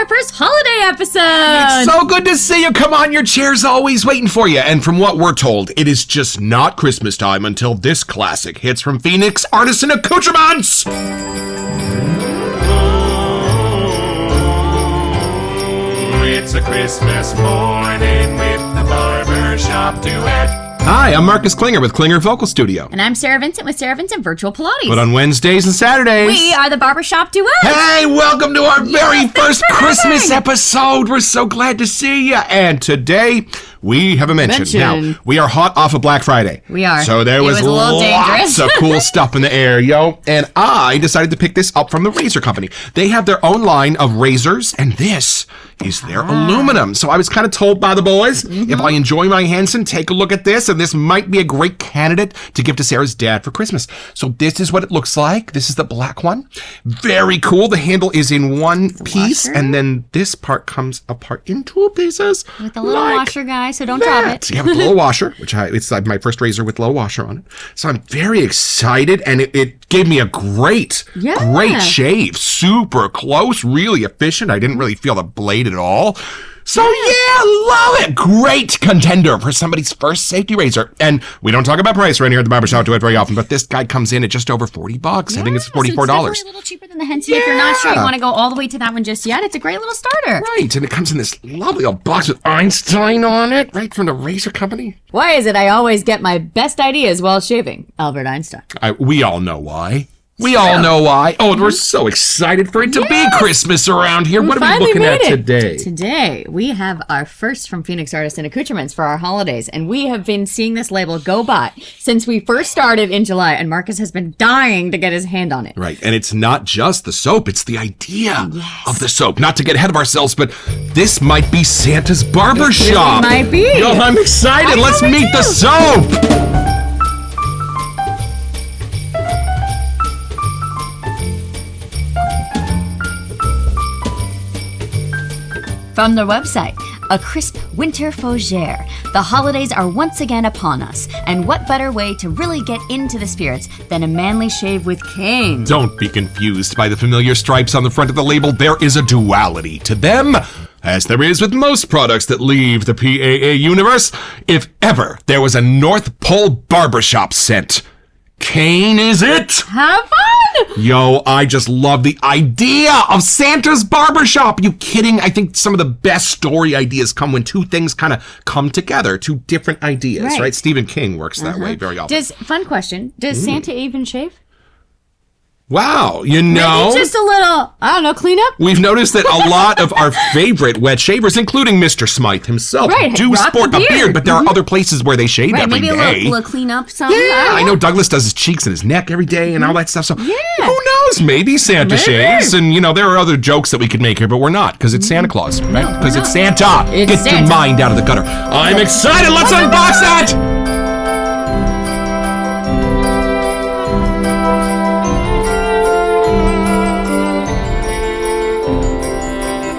our first holiday episode. It's so good to see you. Come on, your chair's always waiting for you. And from what we're told, it is just not Christmas time until this classic hits from Phoenix Artisan Accoutrements. It's a Christmas morning with the Barbershop Duet. Hi, I'm Marcus Klinger with Klinger Vocal Studio. And I'm Sarah Vincent with Sarah Vincent Virtual Pilates. But on Wednesdays and Saturdays, we are the Barbershop Duet. Hey, welcome to our very first Christmas episode. We're so glad to see you. And today, we have a mention. Now, we are hot off of Black Friday. We are. So there was a little lots of cool stuff in the air, yo. And I decided to pick this up from the razor company. They have their own line of razors, and this is their aluminum. So I was kind of told by the boys, if I enjoy my Henson, take a look at this, and this might be a great candidate to give to Sarah's dad for Christmas. So this is what it looks like. This is the black one. Very cool. The handle is in one piece, and then this part comes apart in two pieces. With a little washer, guys, so don't drop it. Yeah, with a little washer, it's like my first razor with a little washer on it. So I'm very excited, and it gave me a great shave. Super close, really efficient. I didn't really feel the blade at all. So yeah, love it. Great contender for somebody's first safety razor. And we don't talk about price around here at the Barbershop Duet very often, but this guy comes in at just over $40. I think it's $44. So it's definitely a little cheaper than the Henson. If you're not sure you want to go all the way to that one just yet, it's a great little starter. Right, and it comes in this lovely old box with Einstein on it, right from the razor company. Why is it I always get my best ideas while shaving? Albert Einstein. We all know why. We all know why. Oh, we're so excited for it to be Christmas around here. What are we looking at today? Today, we have our first from Phoenix Artisan Accoutrements for our holidays. And we have been seeing this label go by since we first started in July. And Marcus has been dying to get his hand on it. Right. And it's not just the soap. It's the idea of the soap. Not to get ahead of ourselves, but this might be Santa's Barbershop. It might be. Yo, I'm excited. Let's meet the soap. From their website, a crisp winter fougere. The holidays are once again upon us, and what better way to really get into the spirits than a manly shave with cane? Don't be confused by the familiar stripes on the front of the label. There is a duality to them, as there is with most products that leave the PAA universe. If ever there was a North Pole barbershop scent, cane is it. Have fun! Yo, I just love the idea of Santa's Barbershop. You kidding? I think some of the best story ideas come when two things kind of come together, two different ideas, right? Stephen King works that way very often. Fun question, does Santa even shave? Wow, you know. Maybe just a little, I don't know, cleanup? We've noticed that a lot of our favorite wet shavers, including Mr. Smythe himself, do sport a beard, but there are other places where they shave every day. Maybe a little cleanup, something. Yeah, I know Douglas does his cheeks and his neck every day and all that stuff, so who knows? Maybe Santa shaves, and there are other jokes that we could make here, but we're not, because it's Santa Claus, right? Because it's Santa. Get your mind out of the gutter. I'm excited. Let's unbox that!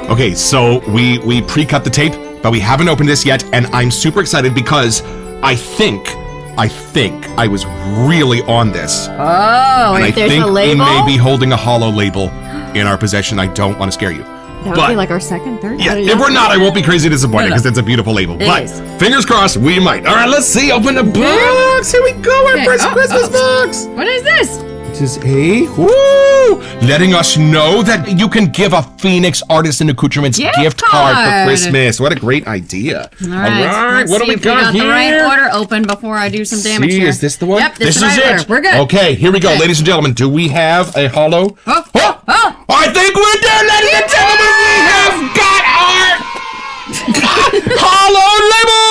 Okay, so we pre-cut the tape, but we haven't opened this yet, and I'm super excited because I think I was really on this. Oh, and if there's a label? We may be holding a hollow label in our possession. I don't want to scare you. That would be like our second, third? Yeah, if we're not, I won't be crazy disappointed because it's a beautiful label. But fingers crossed, we might. All right, let's see. Open the box. Here we go, our first Christmas box. What is this? It is letting us know that you can give a Phoenix Artisan Accoutrements gift card for Christmas. What a great idea. All right. What do we got here? The right order open before I do some damage here. Is this the one? Yep, this is right it. order. We're good. Okay, here we go, ladies and gentlemen. Do we have a hollow? I think we're there, ladies and gentlemen. We have got our hollow label.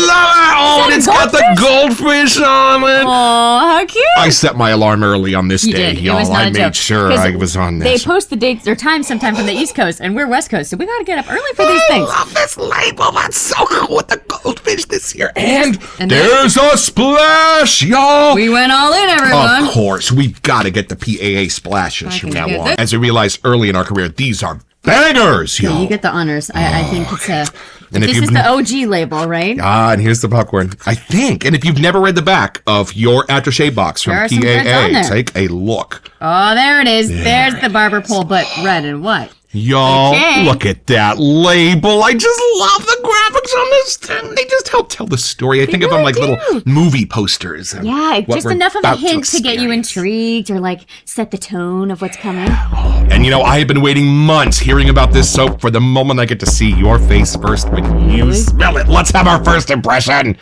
Love it. Oh, and it's got the goldfish on it. Oh, how cute. I set my alarm early on this day, y'all. I made sure I was on this. They post the dates or times sometime from the East Coast, and we're West Coast, so we got to get up early for these things. I love this label. That's so cool with the goldfish this year. And there's a splash, y'all. We went all in, everyone. Of course. We've got to get the PAA splashes from now on. As we realized early in our career, these are bangers, y'all. Yeah, you get the honors. I think it's a... And this is the OG label, right? And here's the popcorn. I think. And if you've never read the back of your aftershave box from PAA, take a look. Oh, there it is. There's the barber pole, but red and white. Y'all, Okay. look at that label. I just love the graphics on this thing. They just help tell the story. I think of them like really little movie posters. of Yeah, what just we're enough of a about hint to get you experience. intrigued or like set the tone of what's coming. And I have been waiting months hearing about this soap for the moment I get to see your face first when you smell it. Let's have our first impression.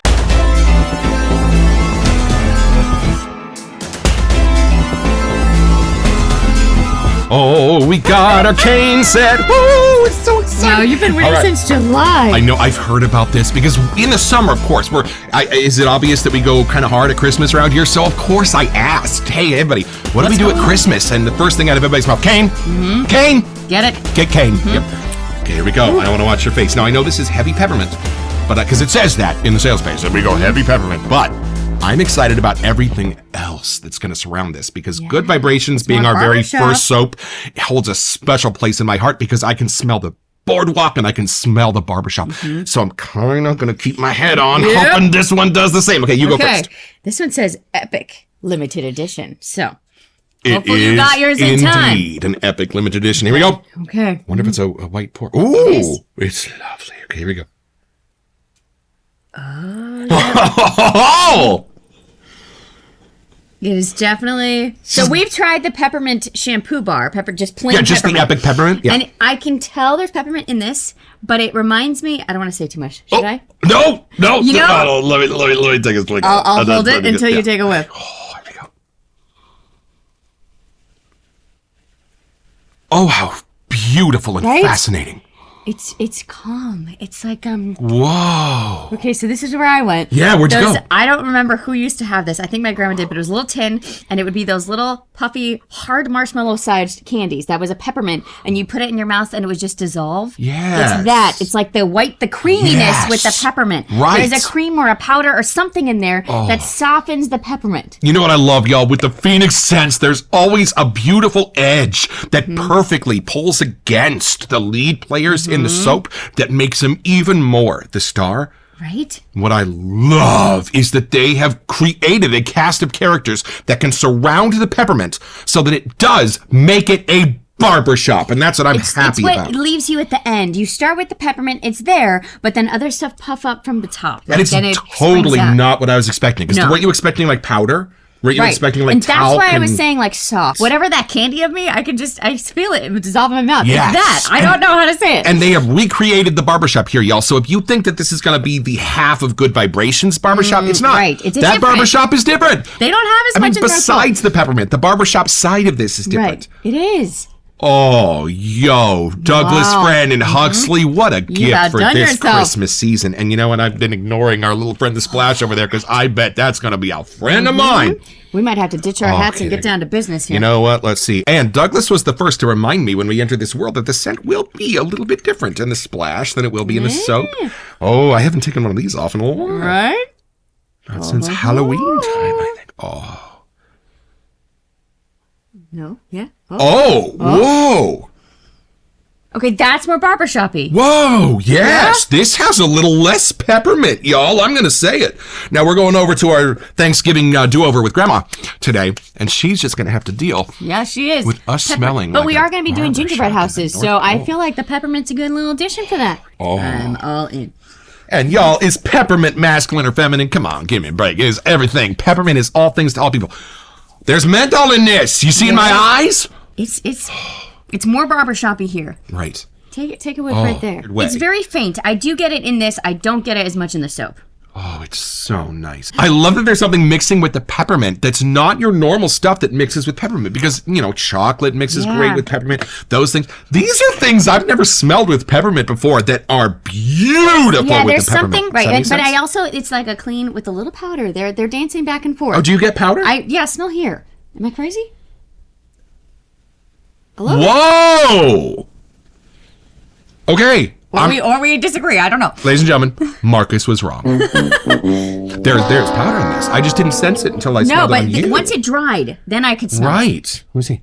Oh, we got our cane set. Woo, it's so exciting. Wow, you've been waiting All right. since July. I know, I've heard about this because in the summer, of course, is it obvious that we go kind of hard at Christmas around here? So, of course, I asked, hey, everybody, what do we do at Christmas? And the first thing out of everybody's mouth, cane, cane, Get it? get cane. Yep. Okay, here we go. I want to watch your face. Now, I know this is heavy peppermint, but because it says that in the sales page, that we go heavy peppermint, but I'm excited about everything else that's going to surround this because Good Vibrations, being more our very barbershop. first soap, holds a special place in my heart because I can smell the boardwalk and I can smell the barbershop. So I'm kind of going to keep my head on, hoping this one does the same. Okay, you go first. This one says Epic Limited Edition. So, It hopefully you is got yours in time. indeed an epic limited edition. Here we go. Okay. Wonder if it's a white pour. Ooh, it's lovely. Okay, here we go. Oh, It is definitely. So we've tried the peppermint shampoo bar, just plain yeah, just peppermint. the epic peppermint. Yeah. And I can tell there's peppermint in this, but it reminds me. I don't want to say too much. Should I? No. You know- no, let me take a swig. I'll hold it until you take a whiff. Oh, here we go. Oh, how beautiful and Right? fascinating. It's calm. It's like Whoa. Okay, so this is where I went. Yeah, where'd you go? I don't remember who used to have this. I think my grandma did, but it was a little tin, and it would be those little puffy, hard marshmallow-sized candies. That was a peppermint, and you put it in your mouth, and it would just dissolve. Yes. It's that. It's like the creaminess Yes. with the peppermint. Right. There's a cream or a powder or something in there that softens the peppermint. You know what I love, y'all? With the Phoenix scents, there's always a beautiful edge that perfectly pulls against the lead players in the soap that makes them even more the star. Right? What I love is that they have created a cast of characters that can surround the peppermint so that it does make it a barbershop. And that's what I'm happy it's what about. leaves you at the end. You start with the peppermint, it's there, but then other stuff puff up from the top. And it's then it totally springs out. not what I was expecting. Because No. weren't you expecting like powder? Were you expecting like and that's talc why I was and- saying like soft. Whatever that candy of me, I feel it. It would dissolve in my mouth. Yes. It's that. I don't know how to say it. And they have recreated the barbershop here, y'all. So if you think that this is going to be the half of Good Vibrations barbershop, it's not. right. It's that different. barbershop is different. They don't have as much in their besides the peppermint, the barbershop side of this is different. Right. It is. Oh, yo, Douglas Wow. Friend and Huxley, what a gift for outdone this yourself. Christmas season. And you know what? I've been ignoring our little friend, the Splash, over there because I bet that's going to be a friend of mine. We might have to ditch our hats and Okay. get down to business here. You know what? Let's see. And Douglas was the first to remind me when we entered this world that the scent will be a little bit different in the Splash than it will be in the soap. Oh, I haven't taken one of these off in a while. right? Not since Halloween time, I think. Oh. No. Yeah. Oh, whoa. Okay, that's more barbershoppy. Whoa, yes. This has a little less peppermint, y'all. I'm going to say it. Now, we're going over to our Thanksgiving do-over with Grandma today, and she's just going to have to deal. Yeah, she is. With us smelling But like we a are going to be doing barbershop gingerbread in the houses, North so I Pole. feel like the peppermint's a good little addition for that. Oh. I'm all in. And y'all, is peppermint masculine or feminine? Come on, give me a break. It is everything. Peppermint is all things to all people. There's menthol in this. You see in my eyes? It's more barbershoppy here. Right. Take a whiff right there. good way. It's very faint. I do get it in this. I don't get it as much in the soap. Oh, it's so nice. I love that there's something mixing with the peppermint that's not your normal stuff that mixes with peppermint because, you know, chocolate mixes Yeah. great with peppermint. Those things. These are things I've never smelled with peppermint before that are beautiful Yeah, with there's the peppermint. something Does that right, make but I sense? also it's like a clean with a little powder. They're dancing back and forth. Oh, do you get powder? Smell here. Am I crazy? Hello? Whoa! Okay. Or we disagree. I don't know. Ladies and gentlemen, Marcus was wrong. There's powder in this. I just didn't sense it until I No, smelled it but on you. once it dried, then I could smell it. Right. Let me see.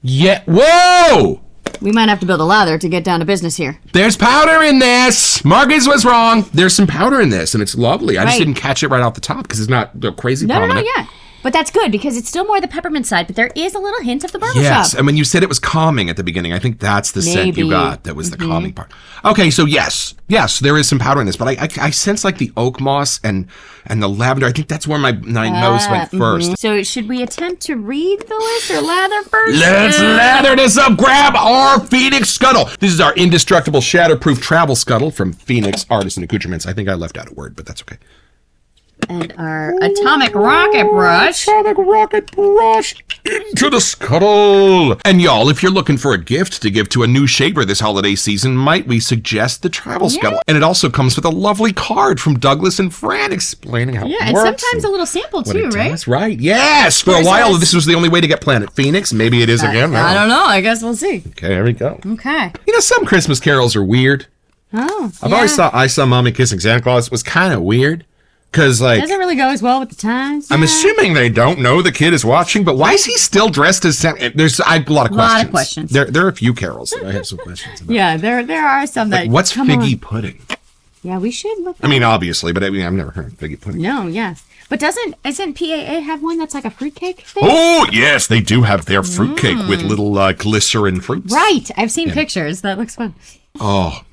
Yeah. Whoa! We might have to build a lather to get down to business here. There's powder in this. Marcus was wrong. There's some powder in this, and it's lovely. I just Right. didn't catch it right off the top because it's not crazy No, prominent. yeah. But that's good because it's still more the peppermint side, but there is a little hint of the barbershop. Yes, and when you said it was calming at the beginning, I think that's the scent you got. That was the calming part. Okay, so yes, there is some powder in this, but I sense like the oak moss and the lavender. I think that's where my nose went first. So should we attempt to read the list or lather first? Let's lather this up. Grab our Phoenix Scuttle. This is our indestructible, shatterproof travel scuttle from Phoenix Artisan Accoutrements. I think I left out a word, but that's okay. And our atomic rocket brush. Atomic rocket brush into the scuttle. And y'all, if you're looking for a gift to give to a new shaver this holiday season, might we suggest the travel scuttle? And it also comes with a lovely card from Douglas and Fran explaining how it works. Yeah, and sometimes a little sample too, right? That's right. Yes. For a while, this was the only way to get Planet Phoenix. Maybe it is again. I don't know. I guess we'll see. Okay, here we go. Okay. You know, some Christmas carols are weird. Oh, I've always thought I Saw Mommy Kissing Santa Claus was kind of weird. Because, like, doesn't really go as well with the times. I'm assuming they don't know the kid is watching, but why is he still dressed as Santa? I have a lot of questions. A lot of questions. There are a few carols that I have some questions about. Yeah, there are some that. What's figgy pudding? Yeah, we should look. I mean, obviously, but I've never heard of figgy pudding. No, yes, but isn't PAA have one that's like a fruitcake thing? Oh yes, they do have their fruitcake with little glycerin fruits. Right, I've seen pictures. That looks fun. Oh.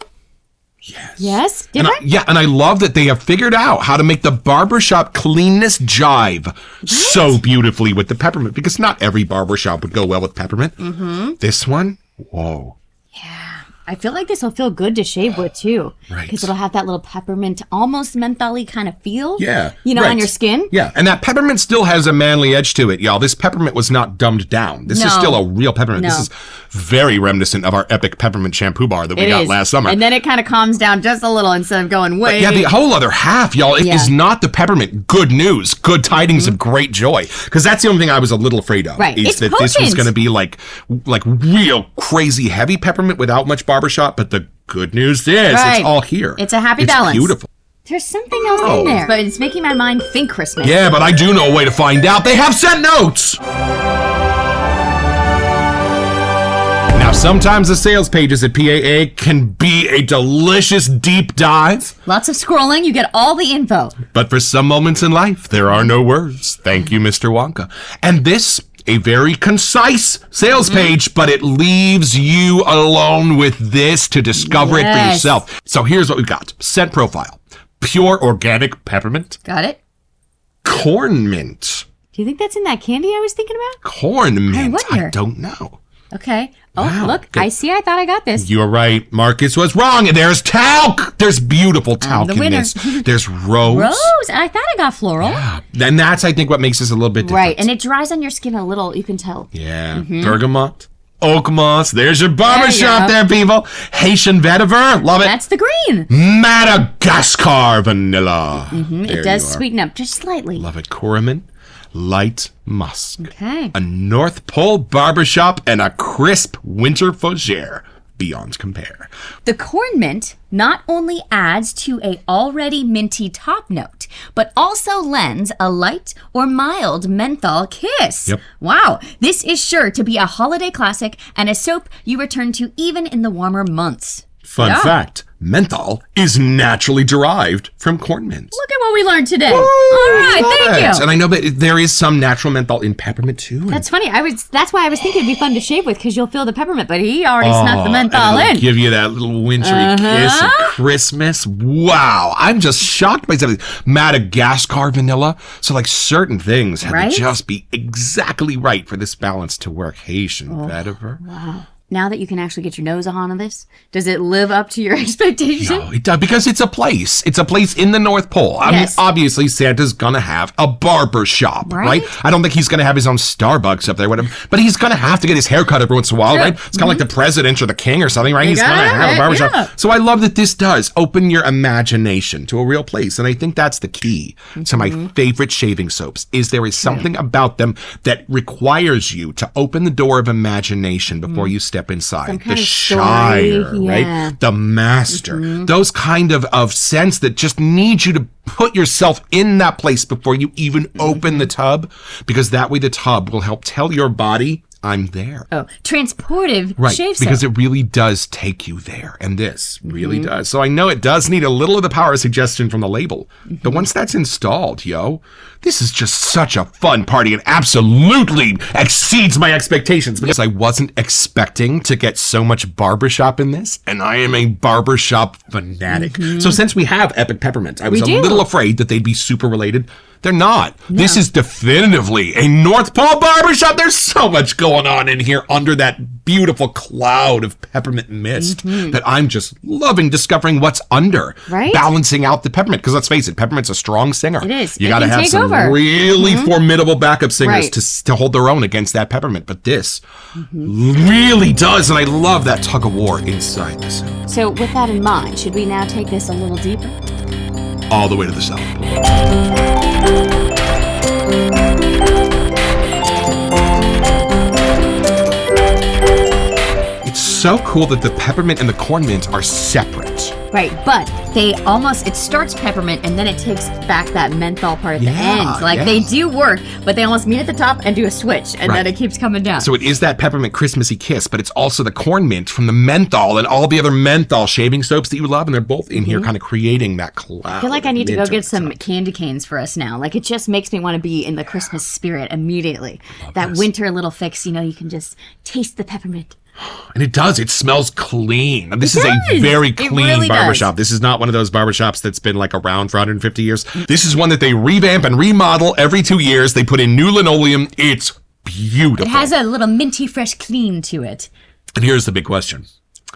Yes. Yes? Different? And I love that they have figured out how to make the barbershop cleanness jive so beautifully with the peppermint, because not every barbershop would go well with peppermint. Mm-hmm. This one, whoa. Yeah. I feel like this will feel good to shave with too. Right. Because it'll have that little peppermint, almost mentholy kind of feel. Yeah. You know, on your skin. Yeah. And that peppermint still has a manly edge to it, y'all. This peppermint was not dumbed down. This is still a real peppermint. This is very reminiscent of our epic peppermint shampoo bar that we got last summer. And then it kind of calms down just a little instead of going way. Yeah, the whole other half, y'all, is not the peppermint. Good news, good tidings of great joy. Because that's the only thing I was a little afraid of. Right. Is that this was going to be like real crazy heavy peppermint without much barbershop. But the good news is it's all here. It's a happy balance. It's beautiful. There's something else in there. But it's making my mind think Christmas. Yeah, but I do know a way to find out. They have sent notes. Now, sometimes the sales pages at PAA can be a delicious deep dive. Lots of scrolling, you get all the info. But for some moments in life, there are no words. Thank you, Mr. Wonka. And this, a very concise sales page, but it leaves you alone with this to discover it for yourself. So here's what we've got. Scent profile. Pure organic peppermint. Got it. Corn mint. Do you think that's in that candy I was thinking about? Corn mint. wonder. I don't know. Okay. Oh, Wow. look. Okay. I thought I got this. You're right. Marcus was wrong. There's talc. There's beautiful talc the in winner. this. There's rose. Rose. And I thought I got floral. Yeah. And that's, I think, what makes this a little bit different. Right. And it dries on your skin a little. You can tell. Yeah. Bergamot. Oak moss. There's your barbershop There there, you people. Haitian vetiver. Love it. That's the green. Madagascar vanilla. It does sweeten up just slightly. Love it. Coromin. Light musk. Okay. A North Pole barbershop and a crisp winter fougere. Beyond compare. The corn mint not only adds to a already minty top note, but also lends a light or mild menthol kiss. Yep. Wow, this is sure to be a holiday classic and a soap you return to even in the warmer months. Fun fact, menthol is naturally derived from corn mints. Look at what we learned today. All right, thank you. And I know that there is some natural menthol in peppermint too. That's funny. That's why I was thinking it'd be fun to shave with, because you'll feel the peppermint, but he already snuck the menthol and it'll in. give you that little wintry kiss at Christmas. Wow. I'm just shocked by something. Madagascar vanilla. So like certain things have to just be exactly right for this balance to work. Haitian vetiver. Wow. Now that you can actually get your nose on this, does it live up to your expectation? No, it does, because it's a place. It's a place in the North Pole. I mean, obviously, Santa's gonna have a barber shop, right? I don't think he's gonna have his own Starbucks up there, whatever. But he's gonna have to get his hair cut every once in a while, right? It's kind of like the president or the king or something, right? He's gonna have a barber shop. So I love that this does open your imagination to a real place. And I think that's the key to my favorite shaving soaps, is there is something about them that requires you to open the door of imagination before you step inside. The Shire, right? The Master. Those kind of scents that just need you to put yourself in that place before you even open the tub, because that way the tub will help tell your body I'm there. Oh, transportive Right, shave soap. because it really does take you there, and this really does. So I know it does need a little of the power of suggestion from the label, but once that's installed, this is just such a fun party and absolutely exceeds my expectations because I wasn't expecting to get so much barbershop in this, and I am a barbershop fanatic. So since we have Epic Peppermint, I was a little afraid that they'd be super related. They're not. No. This is definitively a North Pole barbershop. There's so much going on in here under that beautiful cloud of peppermint mist that I'm just loving discovering what's under. Right? Balancing out the peppermint. Because let's face it, peppermint's a strong singer. It is. You got to have some really formidable backup singers to hold their own against that peppermint. But this really does. And I love that tug of war inside this. So with that in mind, should we now take this a little deeper? All the way to the South Pole. It's so cool that the peppermint and the corn mint are separate. Right, but it starts peppermint and then it takes back that menthol part at the end. They do work, but they almost meet at the top and do a switch, and then it keeps coming down. So it is that peppermint Christmassy kiss, but it's also the corn mint from the menthol and all the other menthol shaving soaps that you love, and they're both in here kind of creating that cloud. I feel like I need to go get some candy canes for us now. Like, it just makes me want to be in the Christmas spirit immediately. That winter little fix, you can just taste the peppermint. And it does. It smells clean. This is a very clean barbershop. This is not one of those barbershops that's been around for 150 years. This is one that they revamp and remodel every 2 years. They put in new linoleum. It's beautiful. It has a little minty fresh clean to it. And here's the big question.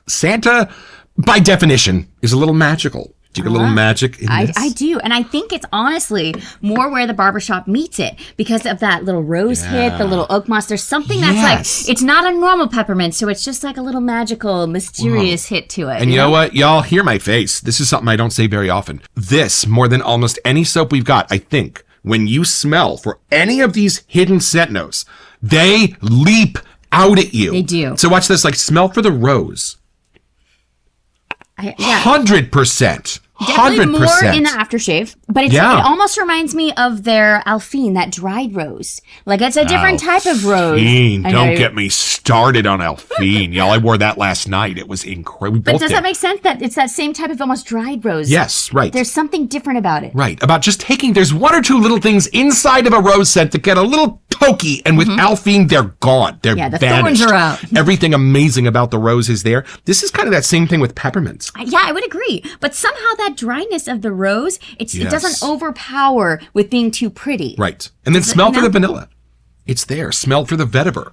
Santa, by definition, is a little magical. Do you get a little magic in this? I do. And I think it's honestly more where the barbershop meets it because of that little rose hit, the little oak moss. There's something that's it's not a normal peppermint, so it's just like a little magical, mysterious hit to it. And you know what? Y'all hear my face. This is something I don't say very often. This, more than almost any soap we've got, I think, when you smell for any of these hidden scent notes, they leap out at you. They do. So watch this, smell for the rose. 100%. Definitely 100%. more in the aftershave, but it almost reminds me of their Alphine, that dried rose. It's a different type of rose. Don't get me started on Alphine. Y'all, I wore that last night. It was incredible. But does that make sense that it's that same type of almost dried rose? Yes, right. There's something different about it. Right. About just there's one or two little things inside of a rose scent that get a little pokey, and with Alphine, they're gone. They're the vanished. thorns are out. Everything amazing about the rose is there. This is kind of that same thing with peppermints. Yeah, I would agree. But somehow that dryness of the rose, it doesn't overpower with being too pretty. Right. And then smell for the vanilla. It's there. Smell for the vetiver.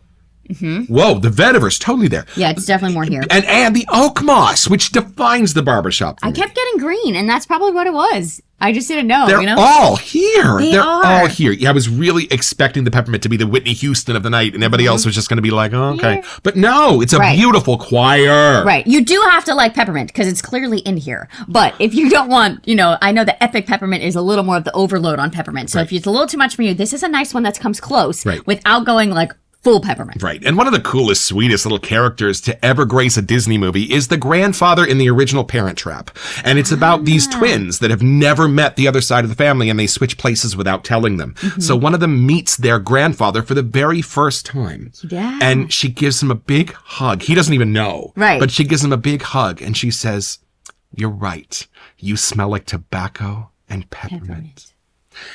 Whoa, the vetiver's totally there. Yeah, it's definitely more here. And the oak moss, which defines the barbershop. I kept getting green, and that's probably what it was. I just didn't know. They're all here. They're all here. Yeah, I was really expecting the peppermint to be the Whitney Houston of the night, and everybody else was just going to be like, oh, okay. Yeah. But no, it's a beautiful choir. Right. You do have to like peppermint because it's clearly in here. But if you don't want, I know the Epic Peppermint is a little more of the overload on peppermint. So if it's a little too much for you, this is a nice one that comes close without going full peppermint. Right. And one of the coolest, sweetest little characters to ever grace a Disney movie is the grandfather in the original Parent Trap. And it's about these twins that have never met the other side of the family, and they switch places without telling them. So one of them meets their grandfather for the very first time. Yeah. And she gives him a big hug. He doesn't even know. Right. But she gives him a big hug, and she says, "You're right. You smell like tobacco and peppermint."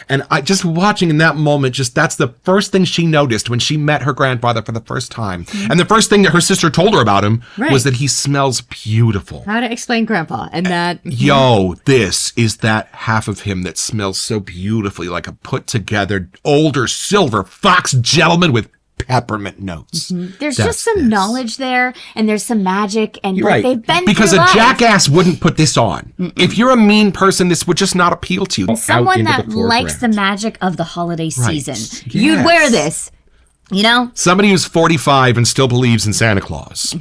And I just watching in that moment, that's the first thing she noticed when she met her grandfather for the first time. And the first thing that her sister told her about him was that he smells beautiful. How to explain grandpa and that. This is that half of him that smells so beautifully like a put together older silver fox gentleman with peppermint notes. There's just some knowledge there, and there's some magic, and they've been because through a life. Jackass wouldn't put this on. If you're a mean person, this would just not appeal to you. And someone that likes the magic of the holiday season, you'd wear this. Somebody who's 45 and still believes in Santa Claus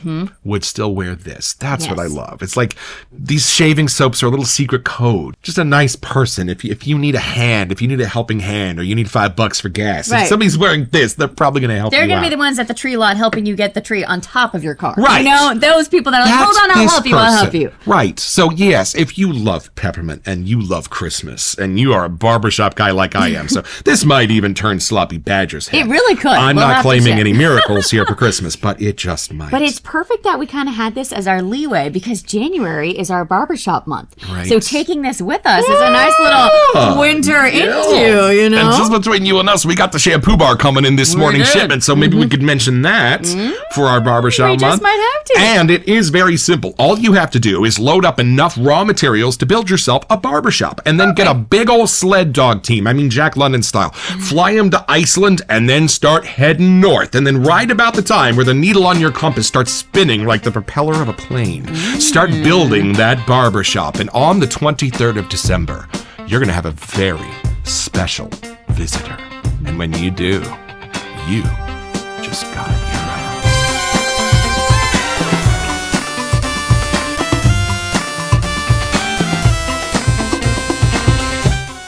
would still wear this. That's what I love. It's like these shaving soaps are a little secret code. Just a nice person. If you need a hand, if you need a helping hand, or you need $5 for gas, if somebody's wearing this, they're probably going to help you out. They're going to be the ones at the tree lot helping you get the tree on top of your car. Right. Those people that are like, hold on, I'll help you, I'll help you. Right. So yes, if you love peppermint and you love Christmas and you are a barbershop guy like I am, so this might even turn Sloppy Badger's head. It really could. I'm We'll not have to claiming check. any miracles here for Christmas, but it just might. But it's perfect that we kind of had this as our leeway because January is our barbershop month. Right. So taking this with us is a nice little winter into, you know? And just between you and us, we got the shampoo bar coming in this morning did. shipment, so maybe we could mention that for our barbershop We just month. might have to. And it is very simple. All you have to do is load up enough raw materials to build yourself a barbershop, and then get a big old sled dog team. I mean, Jack London style. Fly them to Iceland, and then start heading north. And then right about the time where the needle on your compass starts spinning like the propeller of a plane, start building that barbershop. And on the 23rd of December, you're going to have a very special visitor. And when you do, you just got a hero.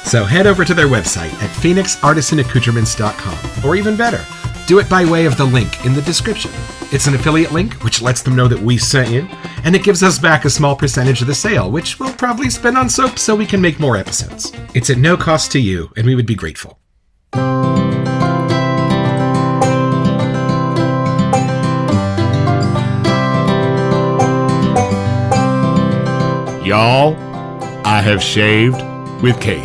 So head over to their website at phoenixartisanaccoutrements.com, or even better, do it by way of the link in the description. It's an affiliate link, which lets them know that we sent you, and it gives us back a small percentage of the sale, which we'll probably spend on soap so we can make more episodes. It's at no cost to you, and we would be grateful. Y'all, I have shaved with Kate.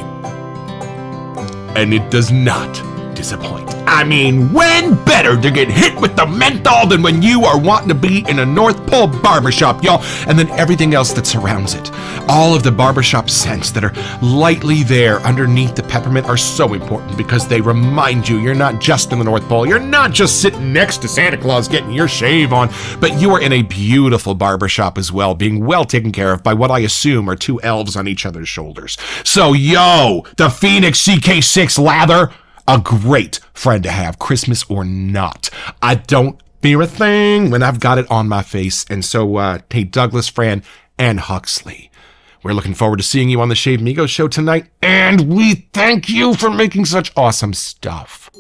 And it does not disappoint. I mean, when better to get hit with the menthol than when you are wanting to be in a North Pole barbershop, y'all, and then everything else that surrounds it. All of the barbershop scents that are lightly there underneath the peppermint are so important because they remind you you're not just in the North Pole, you're not just sitting next to Santa Claus getting your shave on, but you are in a beautiful barbershop as well, being well taken care of by what I assume are two elves on each other's shoulders. So, yo, the Phoenix CK6 lather, a great friend to have, Christmas or not. I don't fear a thing when I've got it on my face. And so, hey, Douglas, Fran, and Huxley, we're looking forward to seeing you on the Shave Migos show tonight. And we thank you for making such awesome stuff.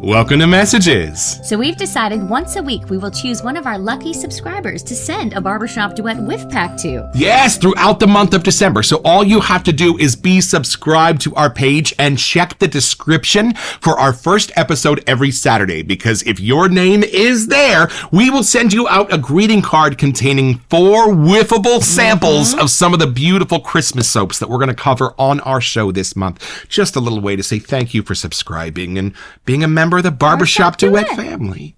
Welcome to Messages. So we've decided once a week we will choose one of our lucky subscribers to send a Barbershop Duet whiff pack to. Yes, throughout the month of December. So all you have to do is be subscribed to our page and check the description for our first episode every Saturday. Because if your name is there, we will send you out a greeting card containing 4 whiffable samples of some of the beautiful Christmas soaps that we're going to cover on our show this month. Just a little way to say thank you for subscribing and being a member of the Barbershop Duet family.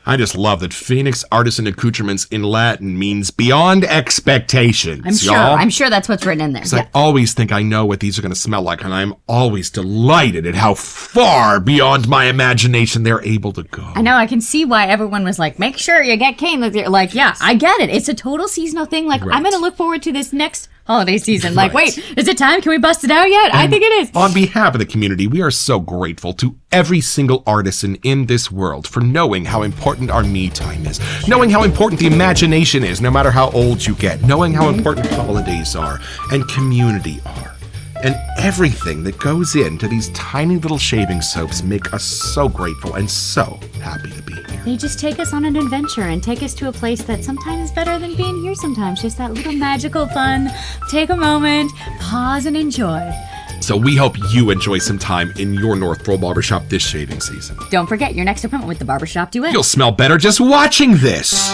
I just love that Phoenix Artisan Accoutrements in Latin means beyond expectations. I'm sure that's what's written in there. Because I always think I know what these are going to smell like, and I'm always delighted at how far beyond my imagination they're able to go. I know, I can see why everyone was like, make sure you get Kane. Like, yeah, I get it. It's a total seasonal thing. Like, Right. I'm going to look forward to this next holiday season. Like, Right. wait, is it time? Can we bust it out yet? I think it is. On behalf of the community, we are so grateful to every single artisan in this world for knowing how important our me time is, knowing how important the imagination is, no matter how old you get, knowing how important holidays are and community are. And everything that goes into these tiny little shaving soaps make us so grateful and so happy to be here. They just take us on an adventure and take us to a place that sometimes is better than being here sometimes. Just that little magical fun. Take a moment, pause and enjoy. So we hope you enjoy some time in your North Pole barbershop this shaving season. Don't forget your next appointment with the Barbershop Duet. You'll smell better just watching this.